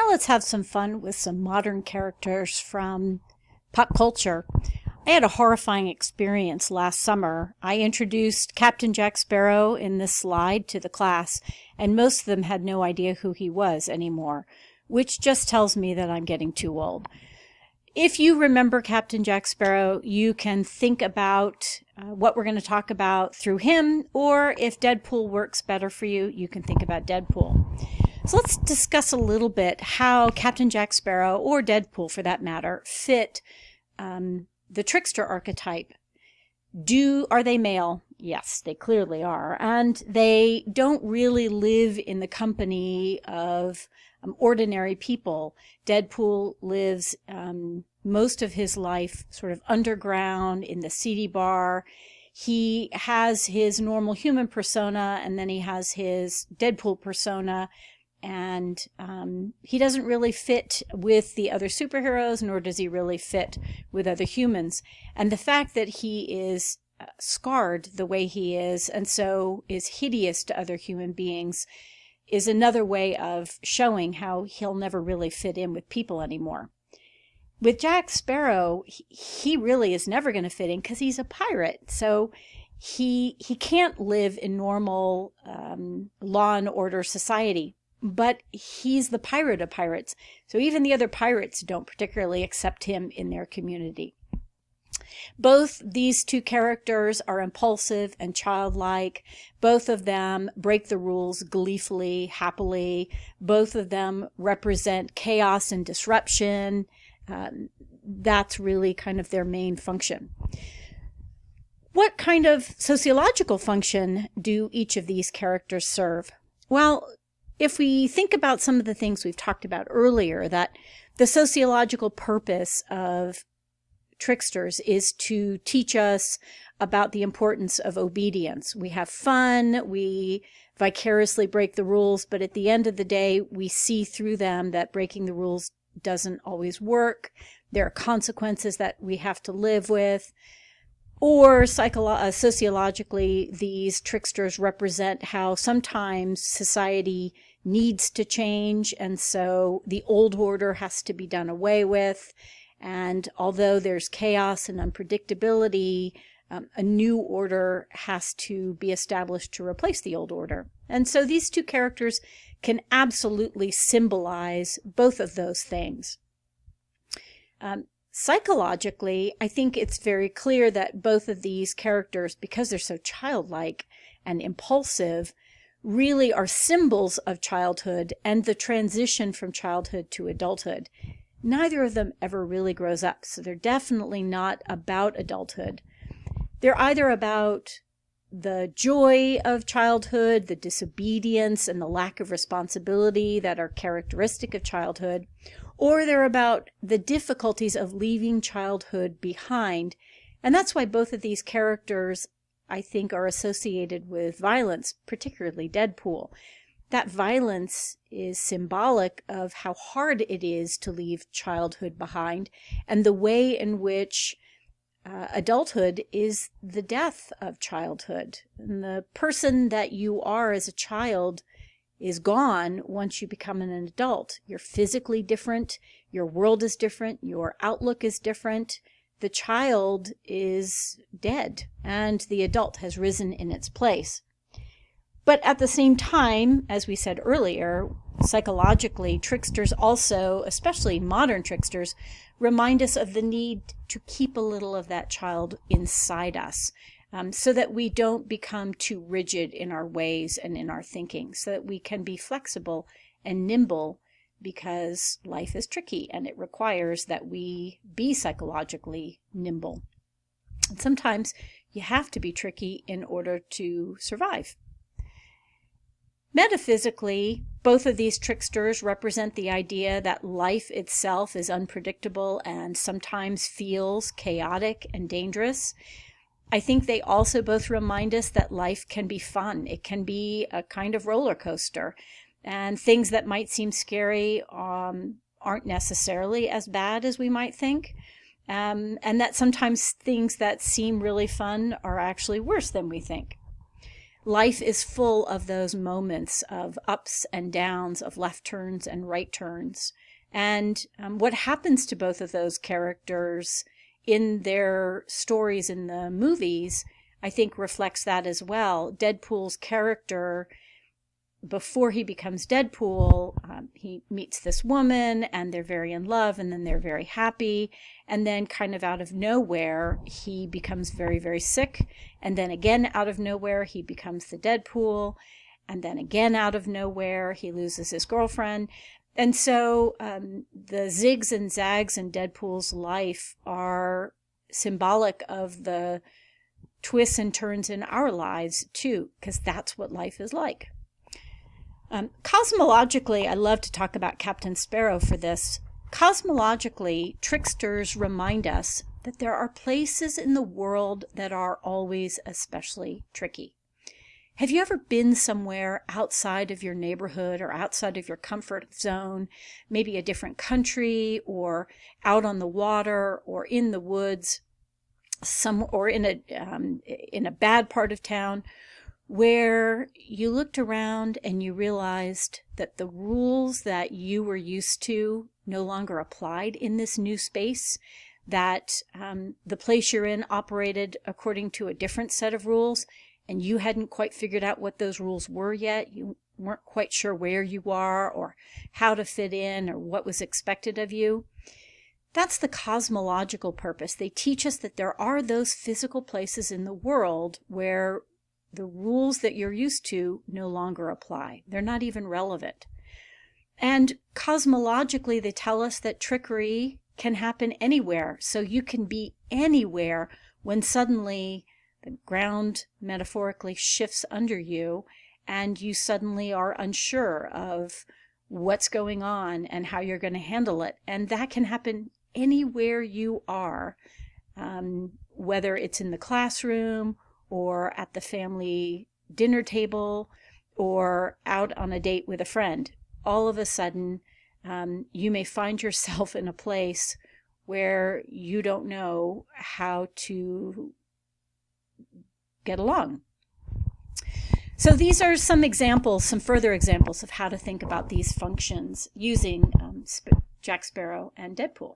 let's have some fun with some modern characters from pop culture. I had a horrifying experience last summer. I introduced Captain Jack Sparrow in this slide to the class, and most of them had no idea who he was anymore, which just tells me that I'm getting too old. If you remember Captain Jack Sparrow, you can think about what we're going to talk about through him, or if Deadpool works better for you, you can think about Deadpool. So let's discuss a little bit how Captain Jack Sparrow, or Deadpool for that matter, fit the trickster archetype. Are they male? Yes, they clearly are. And they don't really live in the company of ordinary people. Deadpool lives most of his life sort of underground in the seedy bar. He has his normal human persona, and then he has his Deadpool persona. And he doesn't really fit with the other superheroes, nor does he really fit with other humans. And the fact that he is scarred the way he is, and so is hideous to other human beings, is another way of showing how he'll never really fit in with people anymore. With Jack Sparrow, he really is never going to fit in because he's a pirate. So he can't live in normal law and order society. But he's the pirate of pirates, so even the other pirates don't particularly accept him in their community. Both these two characters are impulsive and childlike. Both of them break the rules gleefully, happily. Both of them represent chaos and disruption. That's really kind of their main function. What kind of sociological function do each of these characters serve? Well, if we think about some of the things we've talked about earlier, that the sociological purpose of tricksters is to teach us about the importance of obedience. We have fun, we vicariously break the rules, but at the end of the day, we see through them that breaking the rules doesn't always work. There are consequences that we have to live with. Or sociologically, these tricksters represent how sometimes society needs to change, and so the old order has to be done away with. And although there's chaos and unpredictability, a new order has to be established to replace the old order. And so these two characters can absolutely symbolize both of those things. Psychologically, I think it's very clear that both of these characters, because they're so childlike and impulsive, really are symbols of childhood and the transition from childhood to adulthood. Neither of them ever really grows up, so they're definitely not about adulthood. They're either about the joy of childhood, the disobedience and the lack of responsibility that are characteristic of childhood, or they're about the difficulties of leaving childhood behind. And that's why both of these characters, I think, are associated with violence, particularly Deadpool. That violence is symbolic of how hard it is to leave childhood behind, and the way in which adulthood is the death of childhood. And the person that you are as a child is gone once you become an adult. You're physically different, your world is different, your outlook is different. The child is dead, and the adult has risen in its place. But at the same time, as we said earlier, psychologically, tricksters also, especially modern tricksters, remind us of the need to keep a little of that child inside us, so that we don't become too rigid in our ways and in our thinking, so that we can be flexible and nimble, because life is tricky and it requires that we be psychologically nimble. And sometimes you have to be tricky in order to survive. Metaphysically, both of these tricksters represent the idea that life itself is unpredictable and sometimes feels chaotic and dangerous. I think they also both remind us that life can be fun. It can be a kind of roller coaster, and things that might seem scary aren't necessarily as bad as we might think. And that sometimes things that seem really fun are actually worse than we think. life is full of those moments of ups and downs, of left turns and right turns. And what happens to both of those characters in their stories in the movies, I think reflects that as well. Deadpool's character, before he becomes Deadpool, he meets this woman and they're very in love, and then they're very happy. And then kind of out of nowhere, he becomes very, very sick. And then again, out of nowhere, he becomes the Deadpool. And then again, out of nowhere, he loses his girlfriend. And so the zigs and zags in Deadpool's life are symbolic of the twists and turns in our lives too, because that's what life is like. Cosmologically, I love to talk about Captain Sparrow for this. Cosmologically, tricksters remind us that there are places in the world that are always especially tricky. Have you ever been somewhere outside of your neighborhood or outside of your comfort zone, maybe a different country or out on the water or in the woods, or in a bad part of town, where you looked around and you realized that the rules that you were used to no longer applied in this new space, that the place you're in operated according to a different set of rules, and you hadn't quite figured out what those rules were yet. You weren't quite sure where you are or how to fit in or what was expected of you. That's the cosmological purpose. They teach us that there are those physical places in the world where the rules that you're used to no longer apply. They're not even relevant. And cosmologically, they tell us that trickery can happen anywhere. So you can be anywhere when suddenly the ground metaphorically shifts under you and you suddenly are unsure of what's going on and how you're going to handle it. And that can happen anywhere you are, whether it's in the classroom or at the family dinner table or out on a date with a friend. All of a sudden, you may find yourself in a place where you don't know how to get along. So these are some examples, some further examples of how to think about these functions using Jack Sparrow and Deadpool.